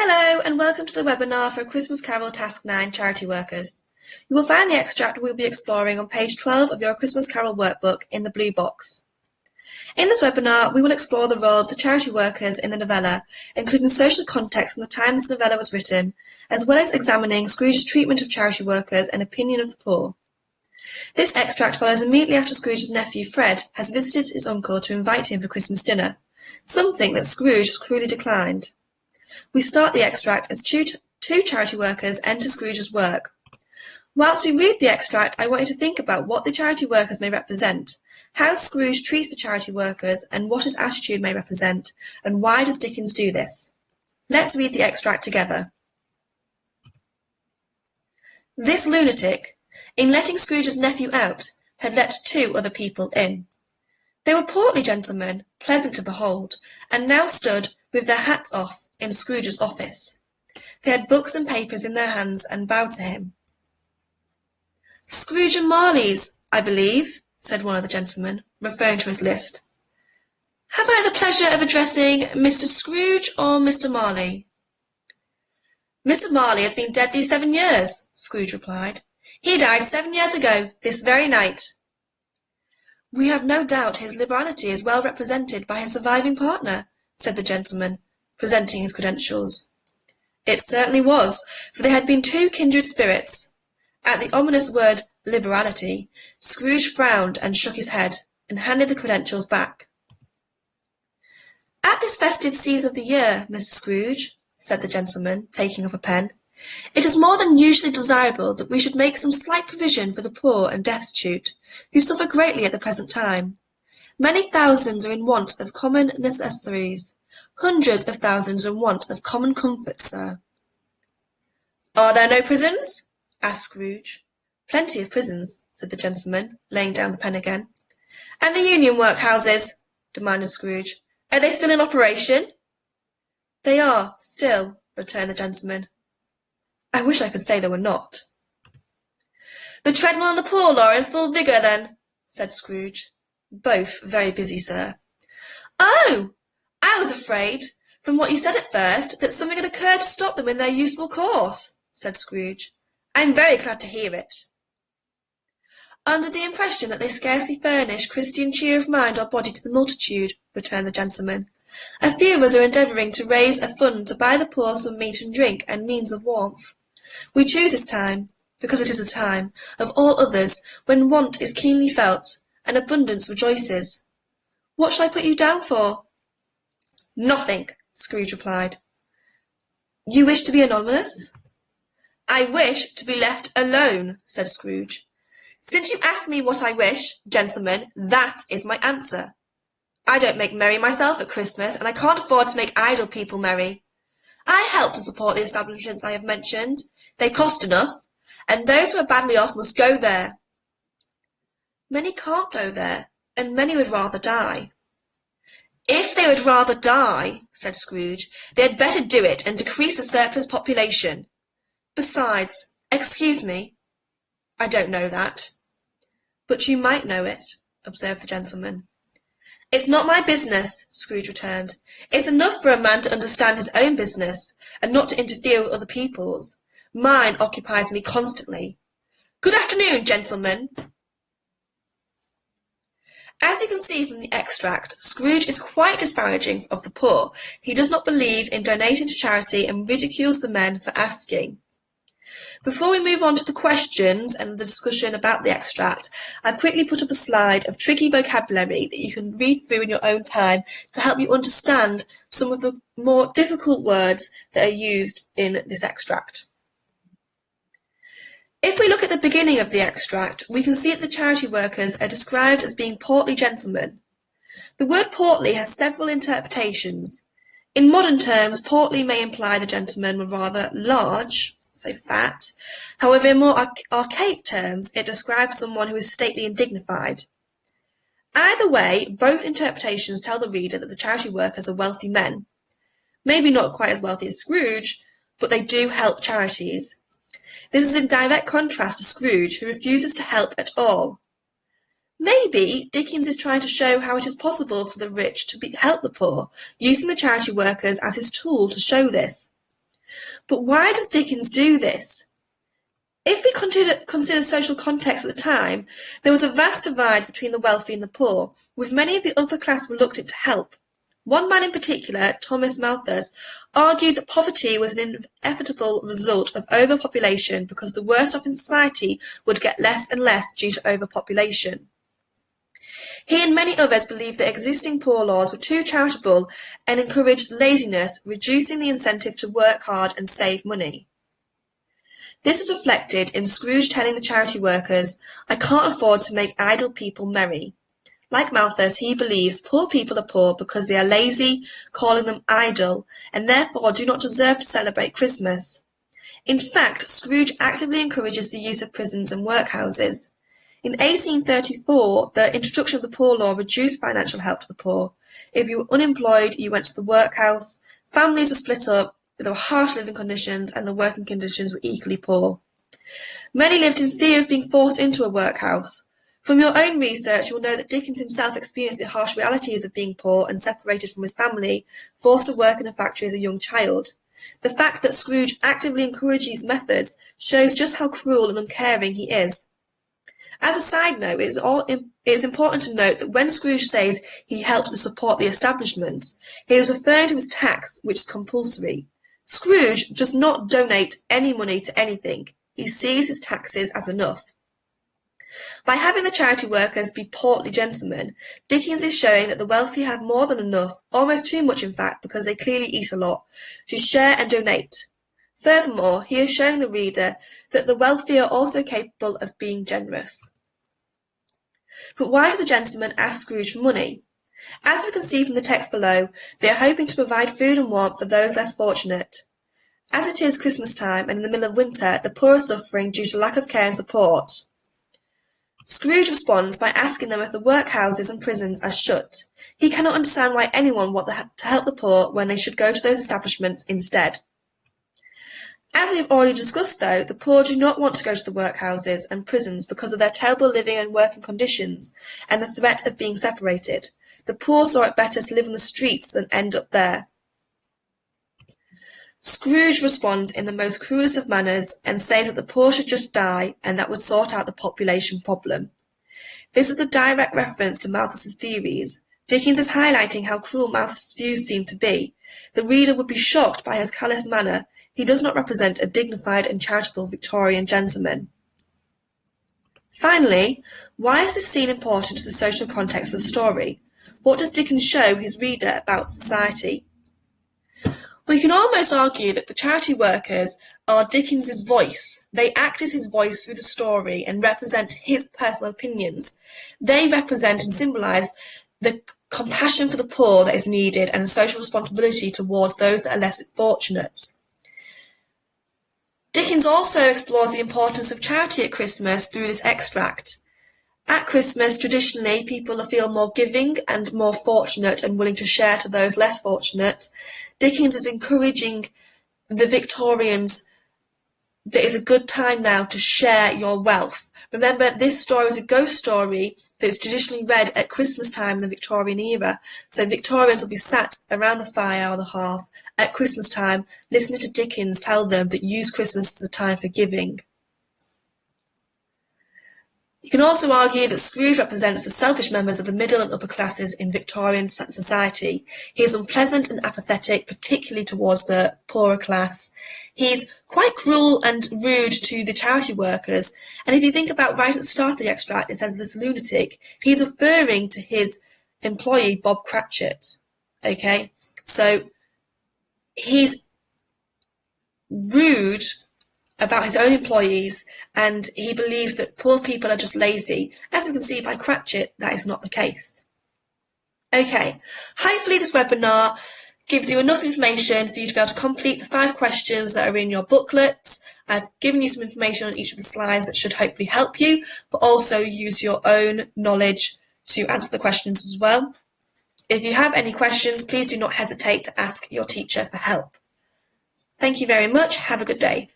Hello and welcome to the webinar for Christmas Carol Task 9 Charity Workers. You will find the extract we'll be exploring on page 12 of your Christmas Carol workbook in the blue box. In this webinar, we will explore the role of the charity workers in the novella, including social context from the time this novella was written, as well as examining Scrooge's treatment of charity workers and opinion of the poor. This extract follows immediately after Scrooge's nephew Fred has visited his uncle to invite him for Christmas dinner, something that Scrooge has cruelly declined. We start the extract as two charity workers enter Scrooge's work. Whilst we read the extract, I want you to think about what the charity workers may represent, how Scrooge treats the charity workers, and what his attitude may represent, and why does Dickens do this? Let's read the extract together. This lunatic, in letting Scrooge's nephew out, had let two other people in. They were portly gentlemen, pleasant to behold, and now stood, with their hats off, in Scrooge's office. They had books and papers in their hands and bowed to him. "Scrooge and Marley's, I believe," said one of the gentlemen, referring to his list. "Have I the pleasure of addressing Mr. Scrooge or Mr. Marley?" "Mr. Marley has been dead these 7 years," Scrooge replied. "He died 7 years ago, this very night." "We have no doubt his liberality is well represented by his surviving partner," said the gentleman, presenting his credentials. It certainly was, for they had been two kindred spirits. At the ominous word liberality, Scrooge frowned and shook his head, and handed the credentials back. "At this festive season of the year, Mr. Scrooge," said the gentleman, taking up a pen, "it is more than usually desirable that we should make some slight provision for the poor and destitute, who suffer greatly at the present time. Many thousands are in want of common necessaries. Hundreds of thousands are in want of common comforts, sir." "Are there no prisons?" asked Scrooge. "Plenty of prisons," said the gentleman, laying down the pen again. "And the union workhouses?" demanded Scrooge. "Are they still in operation?" "They are, still," returned the gentleman. "I wish I could say they were not." "The treadmill and the poor law are in full vigour, then?" said Scrooge. "Both very busy, sir." "Oh! I was afraid, from what you said at first, that something had occurred to stop them in their useful course," said Scrooge. "I'm very glad to hear it." "Under the impression that they scarcely furnish Christian cheer of mind or body to the multitude," returned the gentleman, "a few of us are endeavouring to raise a fund to buy the poor some meat and drink and means of warmth. We choose this time, because it is a time, of all others, when want is keenly felt, and abundance rejoices. What shall I put you down for?" "Nothing," Scrooge replied. "You wish to be anonymous?" "I wish to be left alone," said Scrooge. "Since you ask me what I wish, gentlemen, that is my answer. I don't make merry myself at Christmas, and I can't afford to make idle people merry. I help to support the establishments I have mentioned. They cost enough, and those who are badly off must go there." "Many can't go there, and many would rather die." "If they would rather die," said Scrooge, "they had better do it and decrease the surplus population. Besides, excuse me, I don't know that." "But you might know it," observed the gentleman. "It's not my business," Scrooge returned. "It's enough for a man to understand his own business, and not to interfere with other people's. Mine occupies me constantly. Good afternoon, gentlemen." As you can see from the extract, Scrooge is quite disparaging of the poor. He does not believe in donating to charity and ridicules the men for asking. Before we move on to the questions and the discussion about the extract, I've quickly put up a slide of tricky vocabulary that you can read through in your own time to help you understand some of the more difficult words that are used in this extract. If we look at the beginning of the extract, we can see that the charity workers are described as being portly gentlemen. The word portly has several interpretations. In modern terms, portly may imply the gentlemen were rather large, so fat. However, in more archaic terms, it describes someone who is stately and dignified. Either way, both interpretations tell the reader that the charity workers are wealthy men. Maybe not quite as wealthy as Scrooge, but they do help charities. This is in direct contrast to Scrooge, who refuses to help at all. Maybe Dickens is trying to show how it is possible for the rich to help the poor, using the charity workers as his tool to show this. But why does Dickens do this? If we consider social context at the time, there was a vast divide between the wealthy and the poor, with many of the upper class reluctant to help. One man in particular, Thomas Malthus, argued that poverty was an inevitable result of overpopulation because the worst off in society would get less and less due to overpopulation. He and many others believed that existing poor laws were too charitable and encouraged laziness, reducing the incentive to work hard and save money. This is reflected in Scrooge telling the charity workers, "I can't afford to make idle people merry." Like Malthus, he believes poor people are poor because they are lazy, calling them idle, and therefore do not deserve to celebrate Christmas. In fact, Scrooge actively encourages the use of prisons and workhouses. In 1834, the introduction of the Poor Law reduced financial help to the poor. If you were unemployed, you went to the workhouse. Families were split up, there were harsh living conditions, and the working conditions were equally poor. Many lived in fear of being forced into a workhouse. From your own research, you will know that Dickens himself experienced the harsh realities of being poor and separated from his family, forced to work in a factory as a young child. The fact that Scrooge actively encouraged these methods shows just how cruel and uncaring he is. As a side note, it is important to note that when Scrooge says he helps to support the establishments, he is referring to his tax, which is compulsory. Scrooge does not donate any money to anything. He sees his taxes as enough. By having the charity workers be portly gentlemen, Dickens is showing that the wealthy have more than enough, almost too much in fact, because they clearly eat a lot, to share and donate. Furthermore, he is showing the reader that the wealthy are also capable of being generous. But why do the gentlemen ask Scrooge for money? As we can see from the text below, they are hoping to provide food and warmth for those less fortunate. As it is Christmas time and in the middle of winter, the poor are suffering due to lack of care and support. Scrooge responds by asking them if the workhouses and prisons are shut. He cannot understand why anyone would want to help the poor when they should go to those establishments instead. As we have already discussed though, the poor do not want to go to the workhouses and prisons because of their terrible living and working conditions and the threat of being separated. The poor saw it better to live on the streets than end up there. Scrooge responds in the most cruelest of manners and says that the poor should just die and that would sort out the population problem. This is a direct reference to Malthus's theories. Dickens is highlighting how cruel Malthus's views seem to be. The reader would be shocked by his callous manner. He does not represent a dignified and charitable Victorian gentleman. Finally, why is this scene important to the social context of the story? What does Dickens show his reader about society? We can almost argue that the charity workers are Dickens's voice. They act as his voice through the story and represent his personal opinions. They represent and symbolise the compassion for the poor that is needed and social responsibility towards those that are less fortunate. Dickens also explores the importance of charity at Christmas through this extract. At Christmas, traditionally, people feel more giving and more fortunate and willing to share to those less fortunate. Dickens is encouraging the Victorians that it's a good time now to share your wealth. Remember, this story is a ghost story that's traditionally read at Christmas time in the Victorian era. So Victorians will be sat around the fire or the hearth at Christmas time, listening to Dickens tell them that use Christmas as a time for giving. You can also argue that Scrooge represents the selfish members of the middle and upper classes in Victorian society. He is unpleasant and apathetic, particularly towards the poorer class. He's quite cruel and rude to the charity workers. And if you think about right at the start of the extract, it says this lunatic. He's referring to his employee, Bob Cratchit. Okay? So he's rude about his own employees, and he believes that poor people are just lazy. As we can see by Cratchit, that is not the case. Okay, hopefully this webinar gives you enough information for you to be able to complete the 5 questions that are in your booklet. I've given you some information on each of the slides that should hopefully help you, but also use your own knowledge to answer the questions as well. If you have any questions, please do not hesitate to ask your teacher for help. Thank you very much. Have a good day.